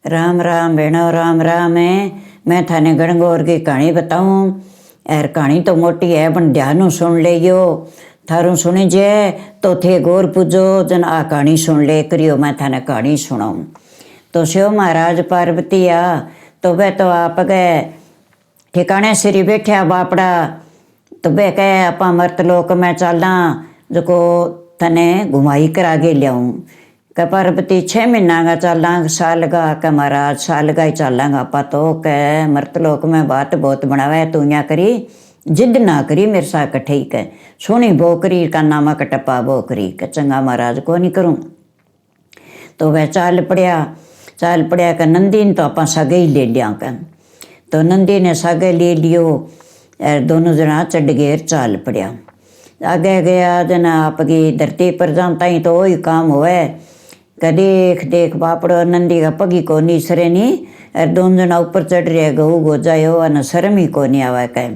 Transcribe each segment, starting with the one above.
राम राम बेणो राम राम है। मैं थाने गणगौर की कहानी बताऊं। यार कहानी तो मोटी है पण ध्यान सुन ले यो। थारू सुनी जे तो थे गौर पूजो जन आ कहानी सुन ले करियो। मैं थाने कहानी सुनाऊं। तो शिव महाराज पार्वती आ तो वह तो आप गए ठिकाने सिरी बैठा बापड़ा। तो वह कहे आपा मर्तलोक में चलना जो तने घुमाई करा के लियाऊं। क पार्वती 6 महीना का चलांग साल का क महाराज साल का ही चलांगा आपा तो क मर्तलोक में बात बहुत बनावे तू यहाँ करी जिद ना करी मेरे साथ कठे क सोनी बोकरी का नामा कटप्पा बोकरी क चंगा महाराज को नहीं करूँ। तो वह चाल पड़िया क नंदी ने तो आप सगे ही ले लिया क। तो नंदी ने सगे ले लियो और दोनों जना चढ़ गए चाल पड़िया। आगे गया जना आपकी धरती पर जानता ही तो वही काम हुए क देख देख बापड़ो नंदी का पगी को नहीं सरे नहीं और दोनों जना ऊपर चढ़ रहे गऊ गो जायो और शर्म ही को नहीं आवा कह।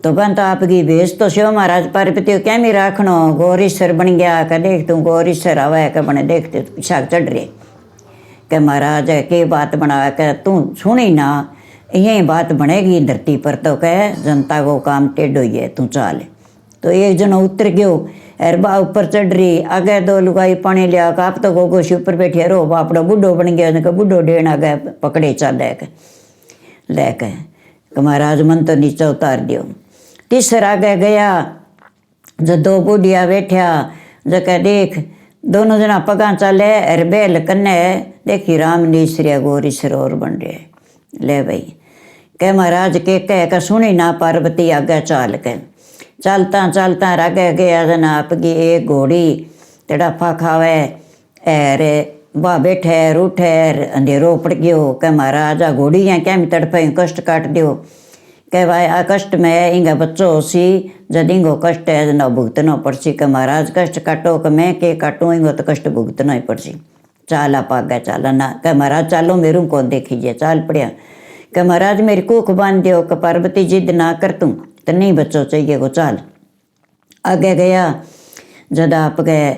तो बन तो आपकी भेज तो शिव महाराज पार्वती क्या मी राखनो गौरीश्वर बन गया क देख तू गौरीश्वर आवा क बने देखते पीछा चढ़ रहे क महाराज के बात बना क तू सुनी ना यही बात बनेगी धरती पर तो कह जनता को काम टेढ़ो ही है तू चाल। तो एक जनो उतर गयो और बा ऊपर चढ़ रही आगे दो लुगाई पानी लिया आप तो गोगोशी ऊपर बैठे रो बापड़ो बुढ़ो बन गया बुढ़ो डेन आगे पकड़े चल लेके महाराज मन तो नीचे उतार दियो। तीसरा आगे गया जो दो बूढ़िया बैठा जो कह देख दोनों जना पगा चले और बेल कन्ने देखी राम नीसरिया गौरीश्वर और बन रहे ले भाई कह महाराज के कह सुनी ना पार्वती आगे चाल के चलता चलता आगे गया जना आपकी एक घोड़ी तड़ाफा खावे और वह बैठे रूठे अंधेरो पड़ गयो कह महाराज आ घोड़ी यहाँ क्या मी तड़पे कष्ट काट दियो कह भाई आ कष्ट में इंगा बच्चो होसी जद इंगो कष्ट है जना भुगतना पड़सी कह महाराज कष्ट काटो कि मैं के काटूँ इंगो तो कष्ट भुगतना ही पड़सी चाल आप आगे चाल ना कह महाराज चालो मेरू कौन देखीजिए चाल पड़िया कह महाराज मेरी कुख बांध दियो कह पार्वती जिद ना कर तू तो नहीं बच्चों चाहिए को चाल। आगे गया जद आप गए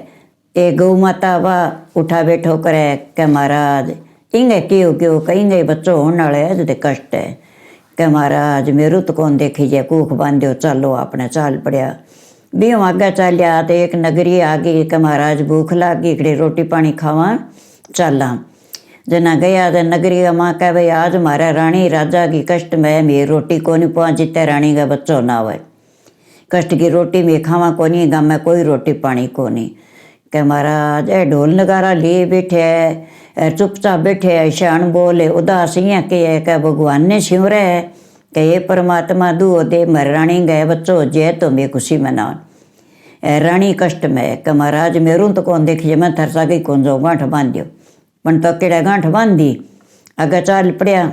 एक गौ माता वाह उठा बैठो करे कह महाराज इंगे क्यों कहेंगे बच्चों होने वाले है जद कष्ट है कह महाराज मेरू तो कौन देखीजिए कुख बांध दियो चालो आपने चाल पड़िया। भी हम आगे चलिया तो एक नगरी आ गई कह महाराज भूख लागी इकड़े रोटी पानी खावा चला जना गया तो नगरी का माँ कह भाई आज हमारा रानी राजा की कष्ट में मेरी रोटी को नहीं पहुँच जितने रानी का बच्चों ना हुए कष्ट की रोटी में खावा को नहीं गाँव में कोई रोटी पानी को नहीं कह महाराज ए ढोल नगारा लिए बैठे है चुपचाप बैठे है शान बोले उदास यहाँ के है कह भगवान ने सिमरे है कह ये परमात्मा दुओ दे मेरे रानी गए बच्चों जय तो मैं खुशी मना रानी कष्ट में कह महाराज मेरू तो कौन देखिए मैं थरसा गई कौन जो गांठ बांध दियो पण तो केड़ा गांठ बांधी आगे चाल पड़िया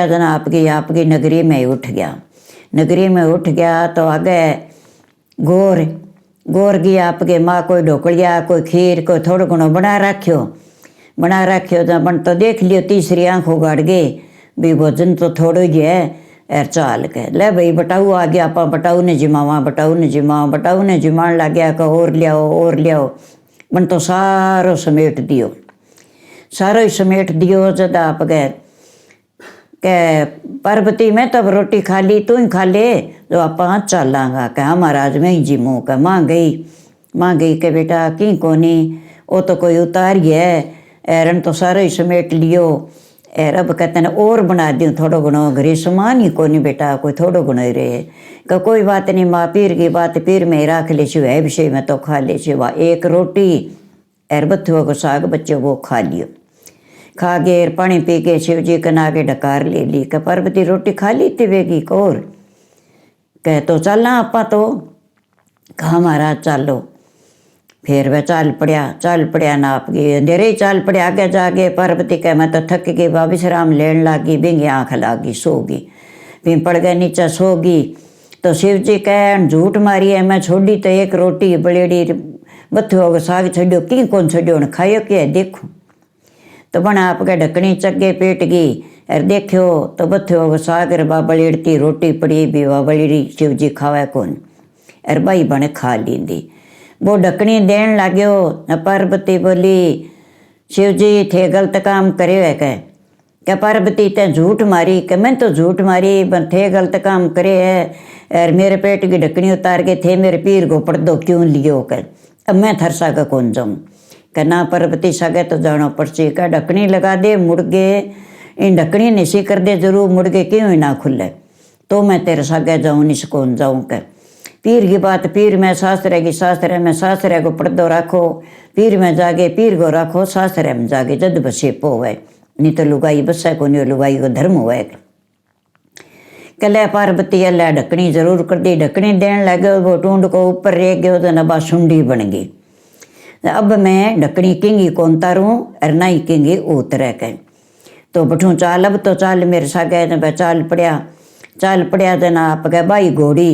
जना आपकी नगरी में उठ गया तो आगे गोर की आपके माँ कोई ढोकलिया कोई खीर कोई थोड़ा घणो बना राख्यो तो बन तो देख लियो तीसरी आँख उगाड़ गए भी भोजन तो थोड़ो ही है एर चाल के ले भाई बटाऊ आ गया आप बटाऊ ने जिमाण लग गया का और लियाओ बन तो सारो समेट दियो जद आप गए के पार्वती में तब रोटी खा ली तू ही खा ले जो आप चलांगा कह महाराज मैं ही जिमू कह माँ गई के बेटा की कोनी वो तो कोई उतार है एरन तो सारो ही समेट लियो एर अब कहते हैं और बना दियो थोड़ो घणो घरे समान ही कोनी बेटा कोई थोड़ो घणो ही रहे का कोई बात नहीं माँ पीर की बात पीर में राख ले छियो है विषय में तो खा ले छियो एक रोटी एर बथुआ को साग बच्चों वो खा लियो खा के पानी पी के शिव जी कना के डकार ले ली कह पार्वती रोटी खा ली तिवेगी कौर कह तो चलना आपा तो कहा महाराज चालो फिर वह चाल पड़िया ना आपकी अंधेरे ही चाल पड़े आगे जाके पार्वती कह मैं तो थक गई बा विश्राम लेने लागी बिंगी आँख लागी सोगी फिर पड़ गए नीचे सोगी तो शिव जी कह झूठ मारी है मैं छोड़ी तो एक रोटी बलेड़ी बथुआ को साग छोड़ो की कौन छोड़ो खायो क्या देखो तो बना आपके ढकनी चगे पेट गई और देखो तो बथुआ को साग बा बलेड़ती रोटी पड़ी भी बा बलेड़ी शिव जी खावे कौन और भाई बने खा लींदी वो ढकनी देन लाग्यो न पार्वती बोली शिव जी थे गलत काम करे है क्या पार्वती ते झूठ मारी कि मैं तो झूठ मारी बन थे गलत काम करे है और मेरे पेट की ढक्कनी उतार के थे मेरे पीर को पर्दो क्यों लियो कर अब मैं थर सागे कौन जाऊँ कि ना पार्वती सागे तो जाना पड़सी का ढक्कनी लगा दे मुड़ गए इन ढक्कनी निशी कर दे जरूर मुड़ के क्यों ही ना खुले तो मैं तेरे सागे जाऊँ निश कौन जाऊँ कर पीर की बात पीर में शास्त्र की शास्त्र में शास्त्र को पर्दो रखो पीर में जागे पीर को रखो शास्त्र में जागे जद बसे पोवे नहीं तो लुगाई बसा को नहीं लुगाई को धर्म हुआ कल पार्वती अल्लाह ढक्कनी जरूर कर दी ढक्कनी देने लगे वो टूंड को ऊपर रह गयो तो नबा सुंडी बन गई अब मैं ढक्कनी किंगी कौन तारूँ और ना ही किंगी उतरे के तो बठू चाल अब तो चाल मेरे सागे चाल पड़िया जना आप गए भाई घोड़ी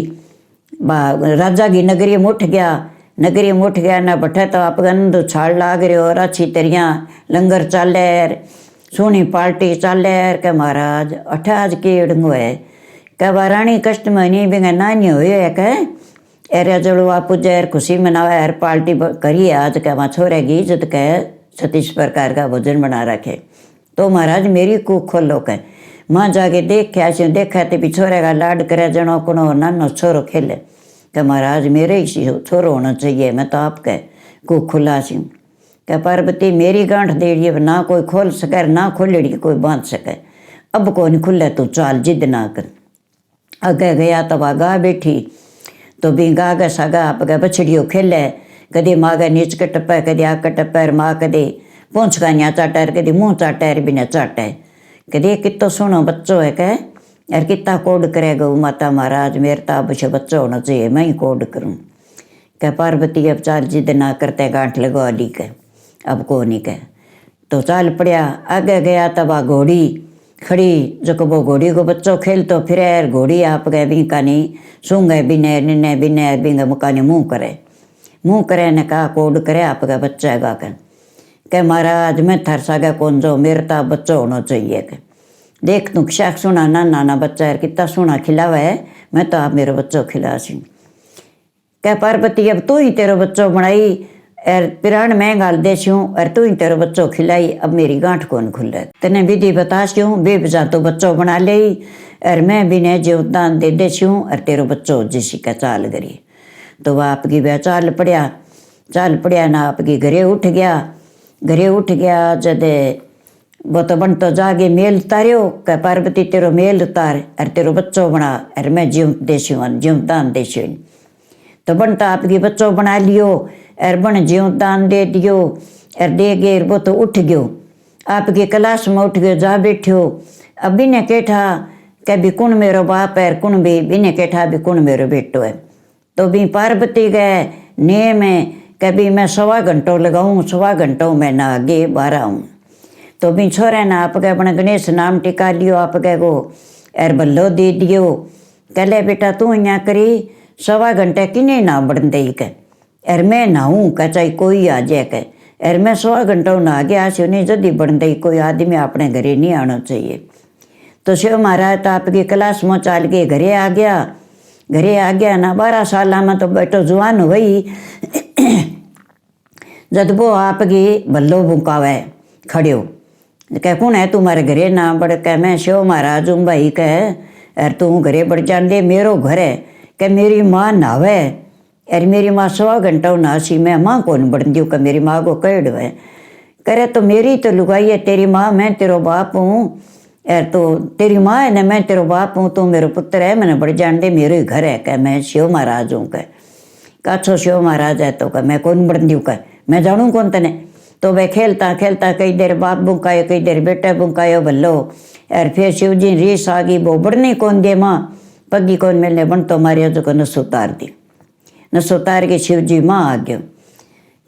राजा की नगरी में उठ गया ना बैठे तो आप गंद छाड़ लाग रहे और अच्छी तरिया लंगर चाले सोनी पार्टी चाले के महाराज अठे आज के उड़ंगो है क्या वाराणी कष्ट में नहीं बिंगा नानी हुई है कह अरे चलो आप पूजा खुशी मनावा यार पार्टी करिए आज क्या वहाँ छोरे की इज्जत कह 36 प्रकार का भोजन बना रखे तो महाराज मेरी कूक खोलो कह माँ जाके देखा तो भी छोरे का लाड करे जनो कुनो नानो छोरो खेले कि महाराज मेरे ही छोरो होना चाहिए मैं तो आपके को खुला सी क्या पार्वती मेरी गांठ दे रही ना कोई खोल सके ना खोलड़ी कोई बांध सके अब कौन खुले तू चाल जिद ना कर आगे गया तब आगा बैठी तो भी गागा सागा आप गए बछड़ियों खेले कदे माँ गए नीच के टप्पे कदे आग के टप्पे माँ कदे पूंछ का यहाँ चाटर कदे मुँह चाटर बिना चाटे कदे कितो सुनो बच्चों है कह यार कितना कोड करेगा माता महाराज मेरे तो अब से बच्चा होना चाहिए मैं ही कोड करूँ क्या पार्वती अब चाल जिद ना करते गांठ लगवा ली के अब को नहीं कह तो चाल पड़िया आगे गया तब आ घोड़ी खड़ी जो वो घोड़ी को बच्चों खेल तो फिर यार घोड़ी आप गए बिंकानी सूंगे बिने निन्ने बिने बिंगे मुकानी मुँह करे ने कहा कोड करे आप गए बच्चा गा के महाराज मैं थर सागे कौन जाऊँ मेरे तो बच्चा होना चाहिए के देख तू शाक सुना नाना बच्चा यार कितना सोना खिलावा है मैं तो आप मेरे बच्चों खिला सी क्या पार्वती अब तू ही तेरे बच्चों बनाई और पिरान मैं गाल दे छूँ और तू ही तेरे बच्चों खिलाई अब मेरी गांठ कौन खुले तने विधि बता छूँ बेबजा तो बच्चों बना ले और मैं भी ने जीवदान दे छूँ और तेरे बच्चों जिसी का चाल करी तो वह आपकी वह चाल पड़िया ना आपकी घरे उठ गया जद वो तो बन तो जागे मेल उतारियो कह पार्वती तेरो मेल उतार और तेरो बच्चों बना और मैं जीवदान देशु तो बन तो आपकी बच्चों बना लियो और बन जीवदान दे दियो और दे गए वो तो उठ गयो आपकी क्लास में उठ गयो जा बैठो अब बिने केठा कह भी कुण मेरो बाप है कुण भी बिने केठा भी कुण मेरो बेटो है तो भी पार्वती गए ने में कभी मैं 1.25 घंटों लगाऊँ 1.25 घंटों में ना आगे 12 आऊँ तो भी छोरे ना आप गए अपने गणेश नाम टिका लियो आप गए को एर बल्लो दे दियो कहले बेटा तू यहाँ करी 1.25 घंटे किने ना बढ़ दे के एर मैं नहाऊँ कह चाहे कोई आ जाए के एर मैं 1.25 घंटों ना आगे आसी नहीं जल्दी बढ़ दई कोई आदमी अपने घरे नहीं आना चाहिए तो शिव महाराज तो आपकी क्लास में चाल के घरे आ गया ना 12 साल में तो बेटो जुआन हुई जब वो आपकी बल्लो बुकावे खड़ो कह कौन है तुम्हारे घरे ना बढ़ कह मैं शिव महाराज हूँ भाई कह अर तू घरे बढ़ जान दे मेरो घर है कह मेरी माँ नहावे अरे मेरी माँ 1.25 घंटा नहासी मैं माँ कौन बढ़ दियो कह मेरी माँ को कह डे करे तो मेरी तो लुगाई है तेरी माँ मैं तेरो बाप हूँ यार तो तेरी माँ है ना मैं तेरो बाप हूँ तू मेरे पुत्र है मैंने बढ़ जान दे मेरे घर है कह मैं शिव महाराज हूँ कह काछो शिव महाराज है तो कह मैं कौन बढ़ दियो कह मैं जानूँ कौन तने तो वह खेलता कई देर बाप बुकायो कई देर बेटा बुकायो भल्लो और फिर शिव जी रीस आ गई वो बढ़ने कौन दे माँ पगी कौन मिलने बन तो मारियो जो को नस उतार दी नस उतार के शिव जी माँ आ गयो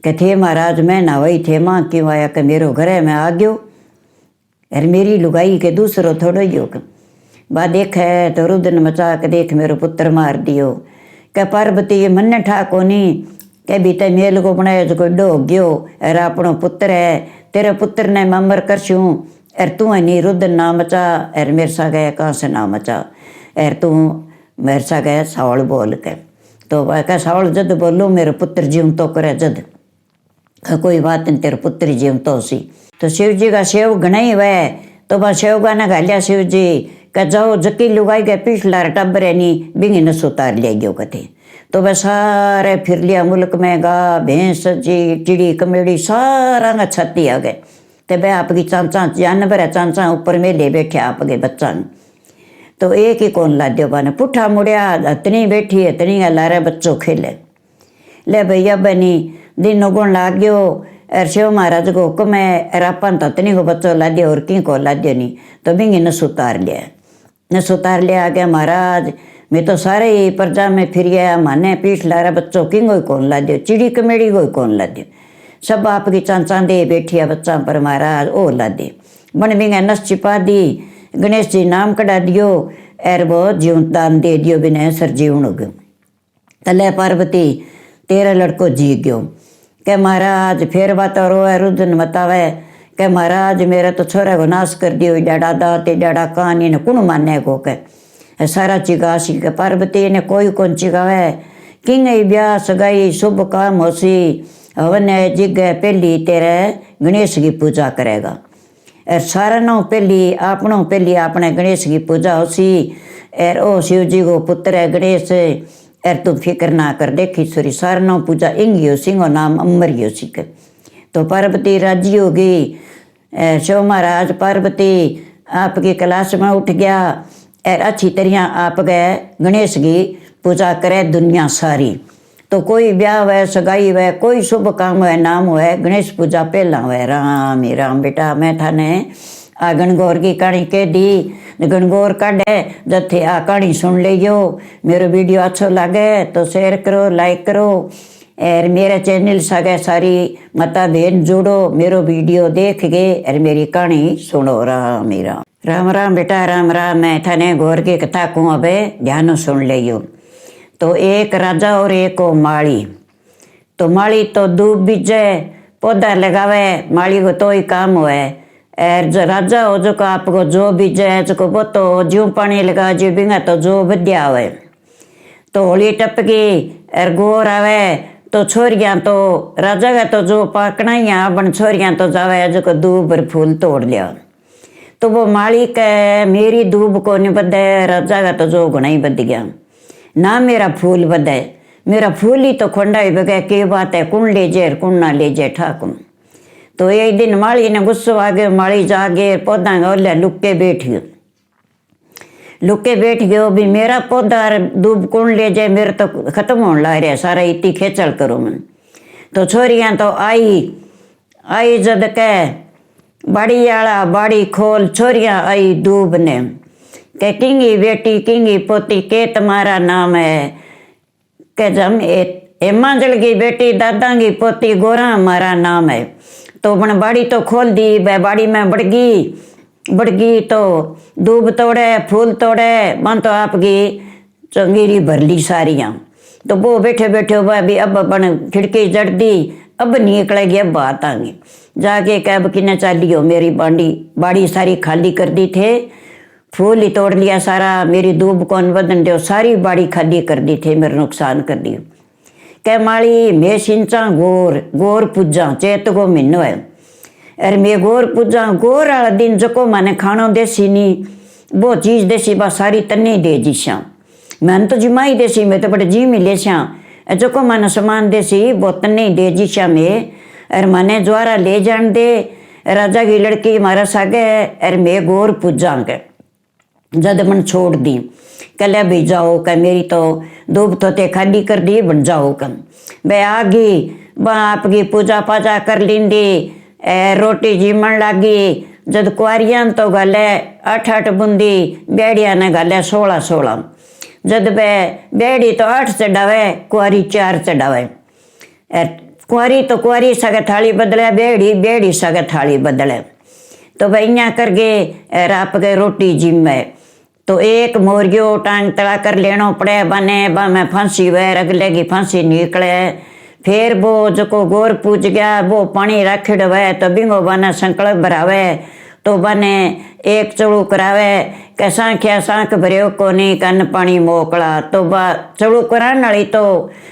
कह थे महाराज मैं ना वही थे माँ क्यों आया कि मेरो घर है मैं आ गयो अरे मेरी लुगाई के दूसरो थोड़ो ही हो बा देख है तो रुदन मचा के देख मेरो पुत्र मार दियो कह पार्वती ये मन ठा कोनी कह भी ते मेल को बनाया जो कोई डो गयो अरे अपनो पुत्र है तेरे पुत्र ने ममर करशूँ अर तू है नहीं रुदन ना मचा अर मेरे सा गया कहाँ से ना मचा अर तू मेरे सा गया सावल बोल के तो वह कह सावल जद बोलो मेरे पुत्र जीव तो करे जद कोई बात नहीं, तेरे पुत्र जीव तो सी। तो शिव जी का सेव घना ही वह, तो बस सेव गाना घालिया शिव जी कह जाओ जकी लुगाई के पिछला टब्बर है नी बिंगी नस उतार ले गयो कथे। तो वह सारे फिर लिया मुल्क में गा भैंस जी चिड़ी कमेड़ी सारा का छाती आ गए। तो वह आपकी चांचा जानवर है, चांचा ऊपर में ले बैठे आपके बच्चा ने। तो एक ही कौन ला दियो बाने पुठा मुड़िया इतनी बैठी है इतनी लारे बच्चों खेले। ले भैया बनी दिन उगन लाग गयो और शिव महाराज को हुक्म है और अपन तो इतनी को बच्चों ला दिया और की को ला दियो नहीं। तो बिंगी नस उतार लिया, नस उतार लिया आगे महाराज मैं तो सारे ही प्रजा में फिर गया माने पीठ ला रहा बच्चों की कोई कौन ला दियो, चिड़ी कमेड़ी कोई कौन ला दियो, सब आपकी चांचा दे बैठी है बच्चा पर महाराज ओ ला दे। बन बिंगा नस छिपा दी, गणेश जी नाम कढ़ा दियो और वो जीवन दान दे दियो बिना सर जीवन हो गयो। तले पार्वती तेरा लड़को जी गयो। के महाराज फिर बात रोए रुदन बतावे के महाराज मेरा तो छोरा को नाश कर दियो, डाड़ा दाते डाड़ा कहानी ने कुण माने को के सारा चिगासी के पार्वती ने कोई कौन चिगावे किंग ब्याह सगाई शुभ काम होसी हवन जिग पहली तेरे गणेश की पूजा करेगा और सारा नो पहली अपने गणेश की पूजा होसी और ओ शिव जी को पुत्र है गणेश और तू फिक्र ना कर देखी सूरी सारा नो पूजा इंगी हो सिंह नाम अमर हो सिक। तो पार्वती राजी हो गई। शिव महाराज पार्वती आपकी क्लास में उठ गया और अच्छी तरह आप गए गणेश की पूजा करे दुनिया सारी। तो कोई ब्याह है सगाई है कोई शुभ काम है नाम है गणेश पूजा पहला है। राम ही राम बेटा मैं थाने आ गणगौर की कहानी कह दी, गणगौर काढ़े जब थे आ कहानी सुन लियो। मेरा वीडियो अच्छा लगे तो शेयर करो लाइक करो और मेरे चैनल सगे सारी माता बहन जोड़ो मेरो वीडियो देख गए और मेरी कहानी सुनो। राम ही राम। राम राम बेटा राम राम। मैं थाने गौर की कथा को अब ध्यान सुन लियो। तो एक राजा और एक को माली। तो माली तो दूब बीजे पौधा लगावे माली को तो ही काम हुए और जो राजा हो जो को आपको जो बीजे जो वो तो ज्यों पानी लगा जो बिंगा तो जो बदिया हुए। तो होली टपकी और गोर आवे तो छोरियाँ तो राजा का तो जो पाकना ही बन छोरियाँ तो जावे जो को दूब और फूल तोड़ लिया। तो वो माली के मेरी दूब को नहीं बदे राजा का तो जो गुना ही बद गया ना मेरा फूल बदे, मेरा फूल ही तो खोंडा ही बगे के बात है कुण ले जे कुण ना ले जे ठाकुर। तो एक दिन माली ने गुस्सो आ गयो, माली जागे पौधा ओले लुके बैठ गयो भी मेरा पौधा दूब कुण ले जाए मेरे तो खत्म होने लग रहा सारा इतनी खेचल करो मन। तो छोरियाँ तो आई जद के बाड़ी आला बाड़ी खोल छोरियाँ आई दूब ने के किंगी बेटी किंगी पोती के तुम्हारा नाम है के जम हेमांचल की बेटी दादा की पोती गोरा हमारा नाम है। तो बन बाड़ी तो खोल दी वह बाड़ी में बढ़ गई तो दूब तोड़े फूल तोड़े मन तो आपकी चंगीरी भर ली सारियाँ। तो वो बैठे वह भी अब बन खिड़की जड़ दी अब निकलेगी अब बात आगे जाके कैब किने चालियो मेरी बाड़ी सारी खाली कर दी थे फूल ही तोड़ लिया सारा मेरी दूब कौन बदन दो सारी बाड़ी खाली कर दी थे मेरे नुकसान कर दियो। कै माली मैं सिंचा गोर पूजा चेत को महीनो है अरे मैं गोर पूजा गोर वाला दिन जको मैंने खानो देसी नहीं वो चीज़ देसी बस सारी तन्ने दे जीशा मैंने तो जिमाई देसी मैं तो बड़े जी मिले श्या जको मैंने सामान देसी वो तन्ने दे जीशा में अरे मैंने ज्वारा ले जान दे राजा की लड़की हमारा सागे अरे मैं गोर पूजा के जद मन छोड़ दी कल भी जाओ क्या मेरी तो दूब तो ते खाली कर दी बन जाओ कम मैं आ गई वह आपकी पूजा पाजा कर लींदी रोटी जीमन लागी जद कुआरियां तो गले 8 बूंदी बेड़िया ने गले 16 जद वे बेड़ी तो 8 चढ़ावे कुआरी 4 चढ़ावे कुआरी तो कुआरी सगे थाली बदले बेड़ी सगे थाली बदले। तो भाई यहाँ कर गए राप गए रोटी जिम्मे तो एक मोरियो टांग तड़ा कर लेनो पड़े बने में फांसी वे अगले की फांसी निकले फिर वो जो को गोर पूज गया वो पानी रखड़ वे तो बिंगो बने संकल्प भरावे तो बने एक चड़ू करावे के सांख्या सांख भरियो को नहीं कन पानी मोकला तो बा चड़ू कराने वाली तो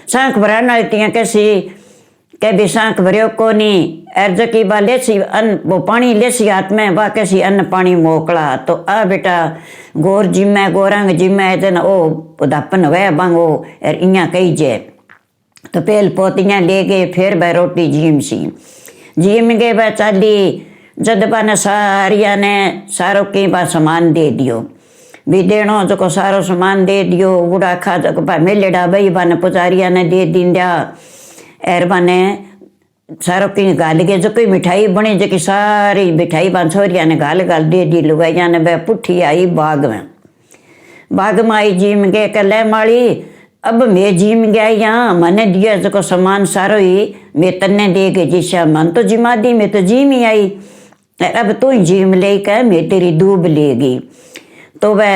सांख भराने वाली तियाँ कैसी के बिसाक भरियो कोनी एर जकी बा लेसी अन्न वो पानी लेसी हाथ में बा कैसी अन्न पानी मोकला। तो आ बेटा गोर जिम्मे गोरंग जिम्मे जन ओ उदापन वे बांगो एर इया कही जे। तो पहल पोतियाँ ले गए फिर वह रोटी जीम सी जीम गए वह चाली जद बा ने सारिया ने सारो की बा सामान दे दियो भी देनो जो सारो सामान दे दियो गुड़ा खा जो बा मेलेड़ा बई बा ने पुजारिया ने दे दिया एर बने सारो की गाल के जो कोई मिठाई बनी जो कि सारी मिठाई बा छोरिया ने गाल गाल दे दी लुगाइया ने वह पुठी आई बाग में आई जीम गए कल माली अब मैं जीम गया यहाँ मैंने दिया जो सामान सारो ही मैं तन्ने दे के जिसा मन तो जिमा दी मैं तो जीम ही आई अब तू ही जीम ले कर मैं तेरी दूब लेगी। तो वह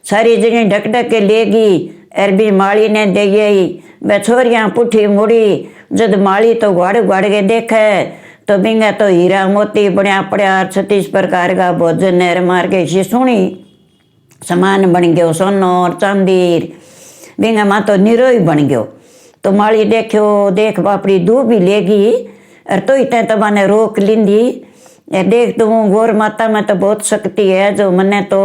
सारी जगह ढक ढक के लेगी अरबी माली ने दे गई वह छोरियाँ पुठी मुड़ी जद माली तो गुड़ के देखे तो बिंगा तो हीरा मोती बढ़िया पड़िया 36 प्रकार का भोजन नहर मार के सी सुनी सामान बन गयो सोनो और चांदी बिंगा माँ तो निरो ही बन गयो। तो माली देखो देख बापड़ी दूब भी लेगी और तो इतने तो मैंने रोक लिंदी देख तू गौर माता में तो बहुत शक्ति है जो मने तो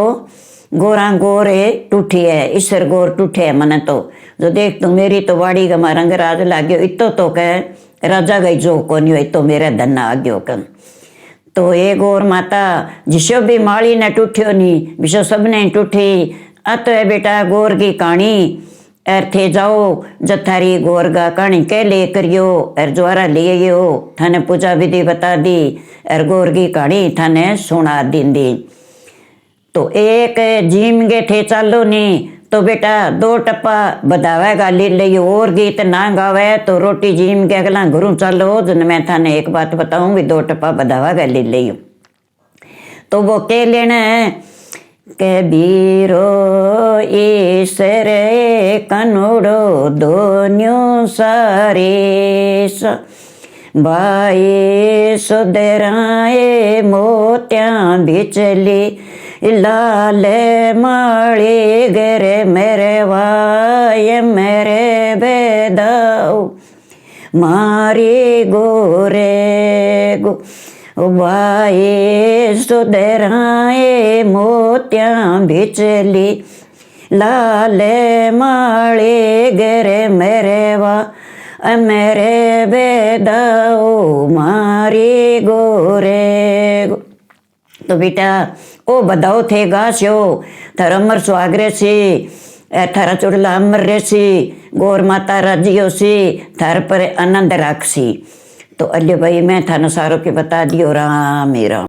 गोरा गोर है टूठी है ईश्वर गोर टूठे है मने तो जो देख तू मेरी तो वाड़ी का रंग राज लाग्यो इतो तो कह राजा गई जो कोनी हो तो मेरा धन आ गयो कन। तो ये गौर माता जिसो भी माली ने टूठियो नी विशो सबने टूठी आ तो है बेटा गौर की कहानी एर थे जाओ जथारी गोर गा कहानी के ले करियो एर ज्वारा ले यो थाने पूजा विधि बता दी एर गोर की कहानी थाने सुना दी। तो एक जीम गे थे चालो नी तो बेटा 2 टप्पा बधावेगा ले लियो और गीत ना गावे तो रोटी जीम के अगला घरों चालो जन मैं थाने एक बात बताऊं भी 2 टप्पा बधावेगा ले लियो। तो वो के लेना है के बीरो ईसर कनुड़ो दोन्यो सारेस बाए सुधराए मोत्या बिचली लाल माड़ी गरे मेरे वाय मेरे बेदाऊ मारी गोरे गो वाए सुधराए मोत्या बिचली लाल माड़ी गरे मेरे वा मेरे बेदाऊ मारी गोरे गो। तो बेटा ओ बधाओ थे गास्यो थार अमर सुहागरे सी थारा चुड़ला अमर रेसी गौर माता राजियो सी थार पर आनंद राखसी। तो अल्ले भाई मैं थानो सारो के बता दियो राम मेरा।